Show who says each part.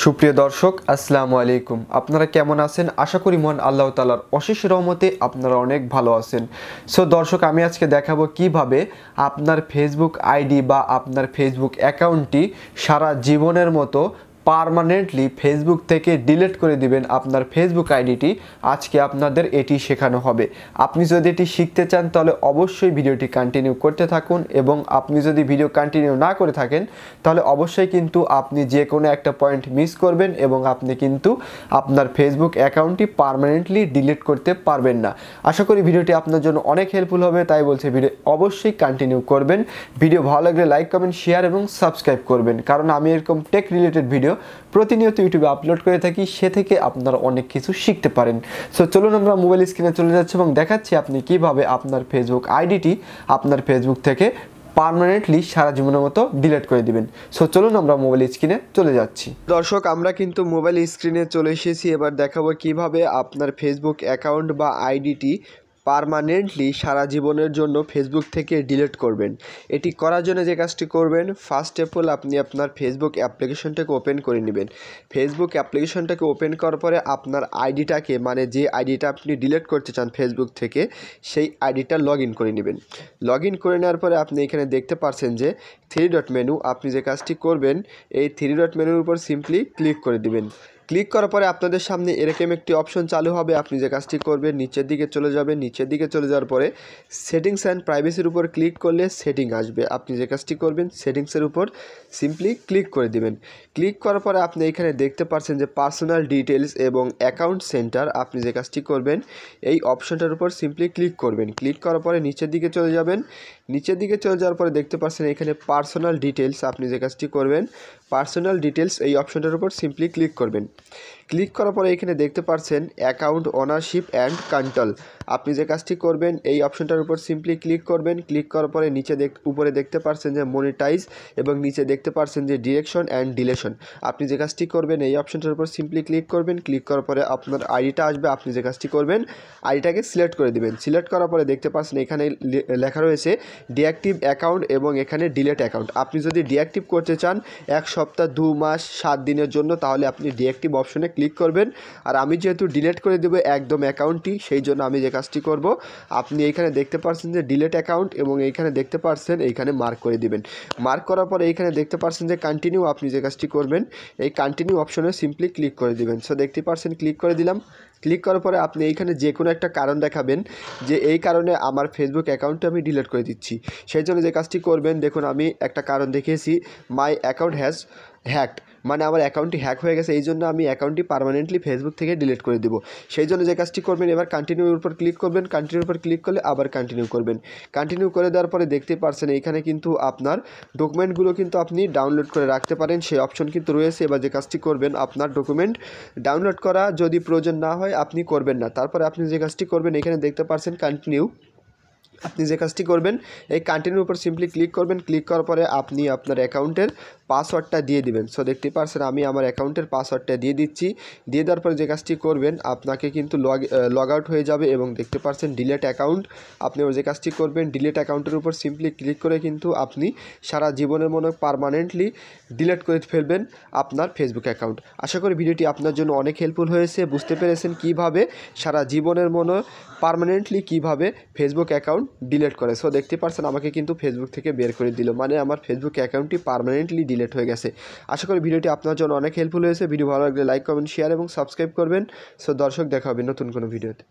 Speaker 1: সুপ্রিয় দর্শক আসসালামু আলাইকুম। আপনারা কেমন আছেন? আশা করি মহান আল্লাহ তাআলার অশেষ রহমতে আপনারা অনেক ভালো আছেন। সো দর্শক, আমি আজকে দেখাবো কিভাবে আপনার ফেসবুক আইডি বা আপনার ফেসবুক অ্যাকাউন্টটি সারা জীবনের মতো পার্মানেন্টলি ফেসবুক থেকে ডিলিট করে দিবেন আপনার ফেসবুক আইডিটি। আজকে আপনাদের এটি শেখানো হবে। আপনি যদি এটি শিখতে চান তাহলে অবশ্যই ভিডিওটি কন্টিনিউ করতে থাকুন, এবং আপনি যদি ভিডিও কন্টিনিউ না করে থাকেন তাহলে অবশ্যই কিন্তু আপনি যে কোনো একটা পয়েন্ট মিস করবেন এবং আপনি কিন্তু আপনার ফেসবুক অ্যাকাউন্টটি পার্মানেন্টলি ডিলিট করতে পারবেন না। আশা করি ভিডিওটি আপনার জন্য অনেক হেল্পফুল হবে, তাই বলছে ভিডিও অবশ্যই কন্টিনিউ করবেন। ভিডিও ভালো লাগলে লাইক, কমেন্ট, শেয়ার এবং সাবস্ক্রাইব করবেন, কারণ আমি এরকম টেক রিলেটেড ভিডিও প্রতিনিয়ত ইউটিউবে আপলোড করে থাকি, সে থেকে আপনারা অনেক কিছু শিখতে পারেন। সো চলুন আমরা মোবাইল স্ক্রিনে চলে যাচ্ছি এবং দেখাচ্ছি আপনি কিভাবে আপনার ফেসবুক আইডিটি আপনার ফেসবুক থেকে পার্মানেন্টলি সারা জীবনের মতো ডিলিট করে দিবেন। সো চলুন আমরা মোবাইল স্ক্রিনে চলে যাচ্ছি। দর্শক, আমরা কিন্তু মোবাইল স্ক্রিনে চলে এসেছি। এবার দেখাবো কিভাবে আপনার ফেসবুক অ্যাকাউন্ট বা আইডিটি পার্মানেন্টলি সারা জীবনের জন্য ফেসবুক থেকে ডিলিট করবেন। এটি করার জন্য যে কাজটি করবেন, ফার্স্ট অফ অল আপনি আপনার ফেসবুক অ্যাপ্লিকেশনটাকে ওপেন করে নেবেন। ফেসবুক অ্যাপ্লিকেশনটাকে ওপেন করার পরে আপনার আইডিটাকে, মানে যে আইডিটা আপনি ডিলিট করতে চান ফেসবুক থেকে, সেই আইডিটা লগ ইন করে নেবেন। লগ ইন করে নেওয়ার পরে আপনি এখানে দেখতে পাচ্ছেন যে 3 ডট মেনু। আপনি যে কাজটি করবেন, এই 3 ডট মেনুর উপর সিম্পলি ক্লিক করে দিবেন। ক্লিক করার পরে আপনাদের সামনে এরকম একটি অপশন চালু হবে। আপনি যে কাজটি করবেন, নিচের দিকে চলে যাবেন। নিচের দিকে চলে যাওয়ার পরে সেটিংস অ্যান্ড প্রাইভেসির উপর ক্লিক করলে সেটিং আসবে। আপনি যে কাজটি করবেন, সেটিংসের উপর সিম্পলি ক্লিক করে দিবেন। ক্লিক করার পরে আপনি এখানে দেখতে পাচ্ছেন যে পার্সোনাল ডিটেলস এবং অ্যাকাউন্ট সেন্টার। আপনি যে কাজটি করবেন, এই অপশনটার উপর সিম্পলি ক্লিক করবেন। ক্লিক করার পরে নিচের দিকে চলে যাবেন। নিচের দিকে চলে যাওয়ার পরে দেখতে পাচ্ছেন এখানে পার্সোনাল ডিটেলস। আপনি যে কাজটি করবেন, পার্সোনাল ডিটেলস এই অপশনটার উপর সিম্পলি ক্লিক করবেন। ক্লিক করার পরে এখানে দেখতে পাচ্ছেন অ্যাকাউন্ট ওনারশিপ অ্যান্ড কন্ট্রোল। আপনি যে কাজটি করবেন, এই অপশনটার উপর সিম্পলি ক্লিক করবেন। ক্লিক করার পরে নিচে উপরে দেখতে পাচ্ছেন যে মনিটাইজ, এবং নিচে দেখতে পাচ্ছেন যে ডিরেকশন অ্যান্ড ডিলেশন। আপনি যে কাজটি করবেন, এই অপশনটার উপর সিম্পলি ক্লিক করবেন। ক্লিক করার পরে আপনার আইডিটা আসবে। আপনি যে কাজটি করবেন, আইডিটাকে সিলেক্ট করে দিবেন। সিলেক্ট করার পরে দেখতে পাচ্ছেন এখানে লেখা রয়েছে ডিঅ্যাক্টিভ অ্যাকাউন্ট এবং এখানে ডিলেট অ্যাকাউন্ট। আপনি যদি ডিঅ্যাক্টিভ করতে চান 1 সপ্তাহ, 2 মাস, 7 দিনের জন্য, তাহলে আপনি ডিঅ্যাক্টিভ অপশনে ক্লিক করবেন। আর আমি যেহেতু ডিলিট করে দেবো একদম অ্যাকাউন্টটি, সেই জন্য আমি যে কাজটি করব, আপনি এইখানে দেখতে পাচ্ছেন যে ডিলিট অ্যাকাউন্ট, এবং এইখানে দেখতে পাচ্ছেন এইখানে মার্ক করে দিবেন। মার্ক করার পরে এইখানে দেখতে পাচ্ছেন যে কন্টিনিউ। আপনি যে কাজটি করবেন, এই কন্টিনিউ অপশনে সিম্পলি ক্লিক করে দিবেন। সো দেখতে পাচ্ছেন ক্লিক করে দিলাম। ক্লিক করার পরে আপনি এইখানে যে কোনো একটা কারণ দেখাবেন যে এই কারণে আমার ফেসবুক অ্যাকাউন্টটা আমি ডিলিট করে দিচ্ছি। সেই জন্য যে কাজটি করবেন, দেখুন আমি একটা কারণ দেখিয়েছি, মাই অ্যাকাউন্ট হ্যাজ হ্যাকড, মানে আমার অ্যাকাউন্টটি হ্যাক হয়ে গেছে, এই জন্য আমি অ্যাকাউন্টটি পার্মানেন্টলি ফেসবুক থেকে ডিলিট করে দেবো। সেই জন্য যে কাজটি করবেন, এবার কন্টিনিউর উপর ক্লিক করবেন। কন্টিনিউর উপর ক্লিক করলে আবার কন্টিনিউ করবেন। কন্টিনিউ করে দেওয়ার পরে দেখতে পাচ্ছেন এইখানে কিন্তু আপনার ডকুমেন্টগুলো কিন্তু আপনি ডাউনলোড করে রাখতে পারেন, সেই অপশন কিন্তু রয়েছে। এবার যে কাজটি করবেন, আপনার ডকুমেন্ট ডাউনলোড করা যদি প্রয়োজন না হয় আপনি করবেন না। তারপরে আপনি যে কাজটি করবেন, এখানে দেখতে পাচ্ছেন কন্টিনিউ। আপনি যে কাজটি করবেন, এই কন্টিনিউর উপর সিম্পলি ক্লিক করবেন। ক্লিক করার পরে আপনি আপনার অ্যাকাউন্টের পাসওয়ার্ডটা দিয়ে দিবেন। সো দেখতে পাচ্ছেন আমি আমার অ্যাকাউন্টের পাসওয়ার্ডটা দিয়ে দিচ্ছি। দিয়ে দেওয়ার পরে যে কাজটি করবেন, আপনাকে কিন্তু লগ আউট হয়ে যাবে, এবং দেখতে পাচ্ছেন ডিলিট অ্যাকাউন্ট। আপনি যে কাজটি করবেন, ডিলিট অ্যাকাউন্টের উপর সিম্পলি ক্লিক করে কিন্তু আপনি সারা জীবনের মনে পার্মানেন্টলি ডিলিট করে ফেলবেন আপনার ফেসবুক অ্যাকাউন্ট। আশা করি ভিডিওটি আপনার জন্য অনেক হেল্পফুল হয়েছে। বুঝতে পেরেছেন কিভাবে সারা জীবনের মনে পার্মানেন্টলি কিভাবে ফেসবুক অ্যাকাউন্ট ডিলিট করে। সো দেখতে পাচ্ছেন আমাকে কিন্তু ফেসবুক থেকে বের করে দিল, মানে আমার ফেসবুক অ্যাকাউন্টটি পার্মানেন্টলি ডিলিট হয়ে গেছে। আশা করি ভিডিওটি আপনার জন্য অনেক হেল্পফুল হয়েছে। ভিডিও ভালো লাগলে লাইক, কমেন্ট, শেয়ার এবং সাবস্ক্রাইব করবেন। সো দর্শক, দেখা হবে নতুন কোনো ভিডিওতে।